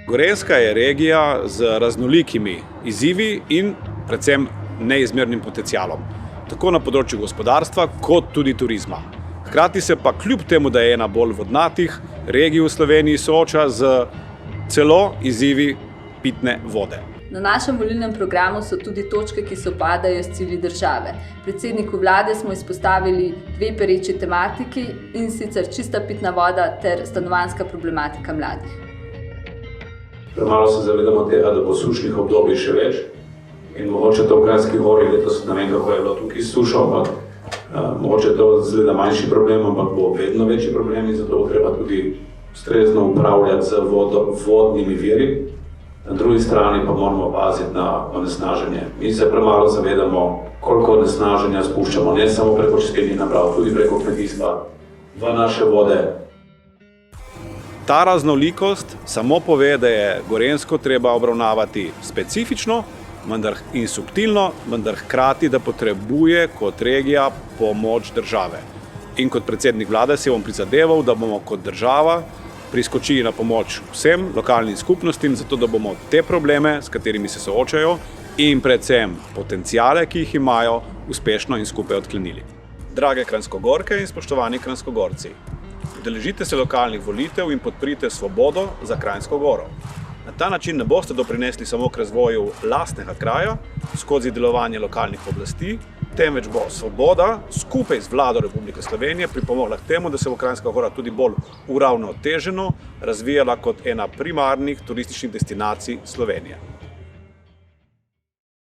Gorenjska je regija z raznolikimi izzivi in predvsem neizmernim potencialom, tako na področju gospodarstva kot tudi turizma. Hkrati se pa kljub temu, da je ena bolj vodnatih regij v Sloveniji, sooča z celo izzivi pitne vode. Na našem volilnem programu so tudi točke, ki sovpadajo s cilji države. Predsedniku vlade smo izpostavili dve pereči tematiki, in sicer čista pitna voda ter stanovanjska problematika mladih. Premalo se zavedamo tega, da bo sušnih obdobij še več in mogoče to v Kranjski Gori letos, ne vem kako je bilo tukaj sušo, ampak mogoče to zgleda manjši problem, ampak bo vedno večji problem in zato bo treba tudi ustrezno upravljati z vodnimi viri. Na drugi strani pa moramo paziti na onesnaženje. Mi se premalo zavedamo, koliko onesnaženja spuščamo, ne samo preko čistilnih naprav, tudi preko kmetijstva v naše vode. Ta raznolikost samo pove, da je Gorenjsko treba obravnavati specifično in subtilno, vendar hkrati, da potrebuje kot regija pomoč države. In kot predsednik vlade se bom prizadeval, da bomo kot država priskočili na pomoč vsem lokalnim skupnostim, zato da bomo te probleme, s katerimi se soočajo, in predvsem potenciale, ki jih imajo, uspešno in skupaj odklenili. Drage Kranjskogorke in spoštovani Kranjskogorci, udeležite se lokalnih volitev in podprite Svobodo za Kranjsko Goro. Na ta način ne boste doprinesli samo k razvoju lastnega kraja skozi delovanje lokalnih oblasti, temveč bo Svoboda skupaj z vlado Republike Slovenije pripomogla k temu, da se bo Kranjska Gora tudi bolj uravnoteženo razvijala kot ena primarnih turističnih destinacij Slovenije.